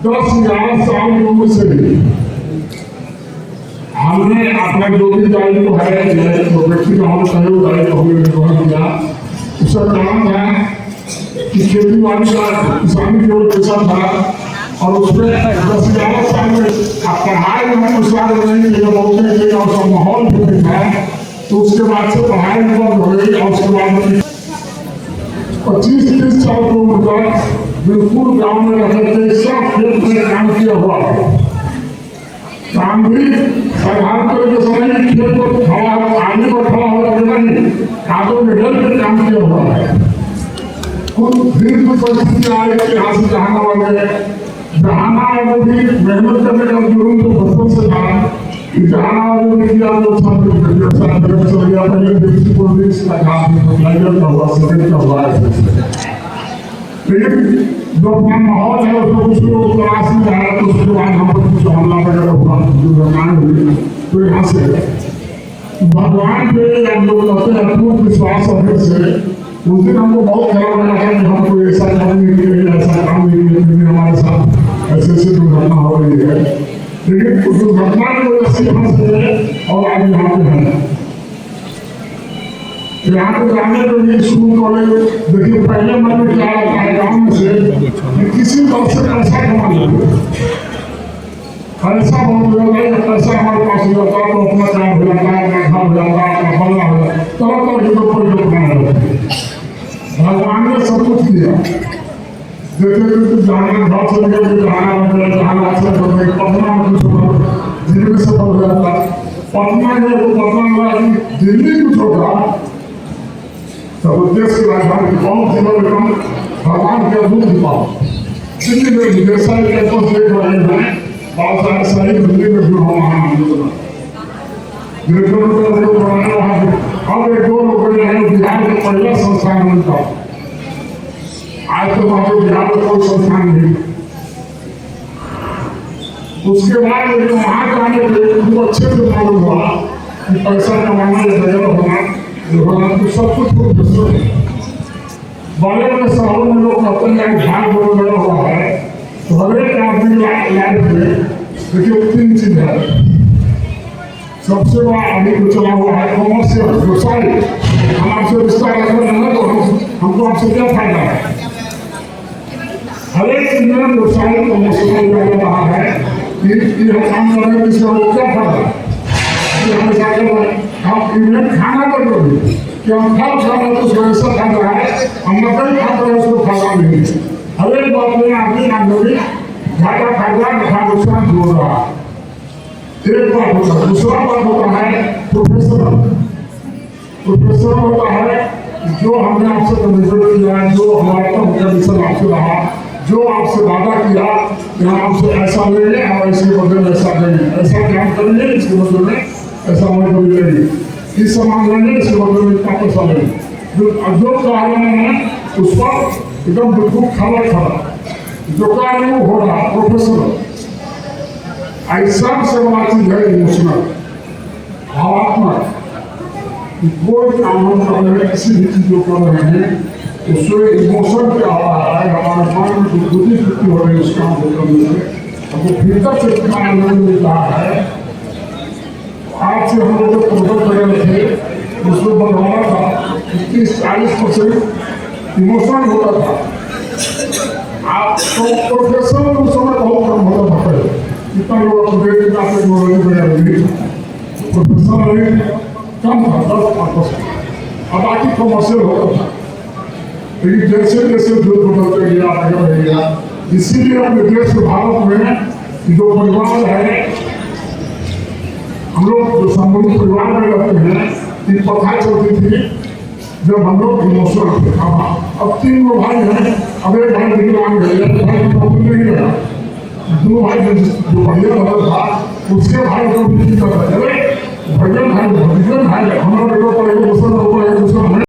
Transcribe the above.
10-11 साल की उम्र से हमने अपना जो भी दायित्व है प्रोफेशन का हम सहयोग दायित्व हमने निर्वहन किया। उसका काम है कि खेती बाड़ी का किसानी जो पेशा था और उसमें 10-11 साल में पढ़ाई में हम विश्वास नहीं किया, मौके के और माहौल भी था। तो उसके बाद से पढ़ाई बंद हो गई और उसके बाद 25-30 साल की उम्र तक बिल्कुल गाँव में रहते थे, सब खेत में काम किया हुआ है। काम भी साधारण तरीके से नहीं, खेत पर खड़ा आगे पर खड़ा हो लगेगा नहीं, कादों में डल के काम किया हुआ है। कुछ फिर परिस्थिति आई कि यहाँ से जहानाबाद भी मेहनत करने का जुर्म तो बचपन से था। जहानाबाद में किया तो चल गया, पहले देशी पुलिस का काम का हुआ, सेकंड का हुआ है। लेकिन जो अपना माहौल है उसमें कुछ लोग तलाश में जा रहे, तो उसके बाद हम पर कुछ हमला वगैरह हुआ, दुर्घटनाएं हुई। तो यहाँ से भगवान पे हम लोग कहते हैं पूर्ण विश्वास रखने से उस दिन हमको बहुत खराब लगा था कि हमको ऐसा काम नहीं किया, ऐसा काम नहीं किया, हमारे साथ ऐसे दुर्घटना हो रही है। लेकिन उस दुर्घटना की वजह से यहाँ से और आज यहाँ पे है। यहाँ पे जाने के लिए स्कूल कॉलेज देखिए, पहले मैंने क्या रखा है गाँव में से किसी तरह से पैसा कमा लेते, पैसा बहुत हो जाता है, पैसा हमारे पास हो जाता है तो अपना काम हो जाता है, अपना घर हो जाता है, अपना बंगला हो जाता है, तरह तरह की परिकल्पना है। भगवान ने सब कुछ किया। जैसे जहाँ घर से निकल जहाँ से पटना में कुछ होगा, दिल्ली में सफल हो जाता है। पटना में वो पटना में दिल्ली कुछ होगा तो देश की राजधानी कौन जीवन भगवान के अद्भुत दिखाओ। दिल्ली में विदेशा कैंपस देख रहे हैं, बहुत सारे शहरी दिल्ली में भी वहाँ अब एक दो लोग बिहार के पहला संस्थान बनता। आज तो वहाँ बिहार में कोई संस्थान नहीं। उसके बाद वहाँ जाने के अच्छे से मालूम हुआ कि पैसा कमाना या जगह होना तो सब कुछ बड़े बड़े शहरों में लोग कहते हैं भाग बहुत बड़ा हुआ है। तो हर एक आदमी लाइफ में देखिए 3 चीज है। सबसे बड़ा अभी तो चला हुआ है कॉमर्शियल व्यवसाय। हम आपसे रिश्ता रखना है तो हमको आपसे क्या फायदा है। हर एक नया व्यवसाय कॉमर्शियल लग रहा है कि हम काम कर रहे हैं, इसका क्या फायदा है। हम इवेंट खाना कर रहे हैं कि हम फल खा रहे हैं तो उसका ऐसा फायदा है, हम मकई खा रहे हैं उसको फायदा नहीं है। हर एक बात में आदमी आमदनी घाटा फायदा नफा नुकसान जोड़ रहा है। एक बात होता है। दूसरा बात होता है प्रोफेशनल। प्रोफेशनल होता है जो हमने आपसे कमिटमेंट किया, जो हमारा कंडीशन आपसे रहा, जो आपसे वादा किया कि हम आपसे ऐसा लेंगे और इसके बदले में ऐसा देंगे, ऐसा काम करेंगे इसके बदले में ऐसा हमें कभी लेंगे, इस सामान लेंगे इसके बदले में इतना पैसा लेंगे। जो कार्य है उस पर एकदम बिल्कुल खड़ा जो कार्य हो रहा प्रोफेशनल। ऐसा से बड़ा चीज है इमोशनल, भावात्मक। कोई काम हम कर रहे हैं, किसी भी चीज को कर रहे हैं उसमें इमोशन क्या आ रहा है, हमारे मन में बुद्धि वृत्ति हो रही है उस काम को करने से हमको भीतर से कितना आनंद मिल रहा है। आज से हम लोग प्रोडक्ट वगैरह थे उसमें बनवाना था 30-40% इमोशन होता था। आप तो प्रोफेशनल उस समय बहुत कम होता था। इतना लोग प्रोफेशनल कम था 10%, अब बाकी कमर्शियल होता था। लेकिन जैसे जैसे जो बदलते गया आगे बढ़ गया, इसीलिए अपने देश भारत में जो परिवार है, हम लोग जो संबंधित परिवार में रहते हैं, ये पता चलती थी जब हम लोग इमोशनल थे। अब 3 भाई हैं, अब एक भाई विकलांग है, एक भाई नहीं रहा, 2 भाई जो भैया बदल था उसके भाई को भी कर रहे हैं। भैया भाई हमारा बेटा पढ़ेगा दूसरा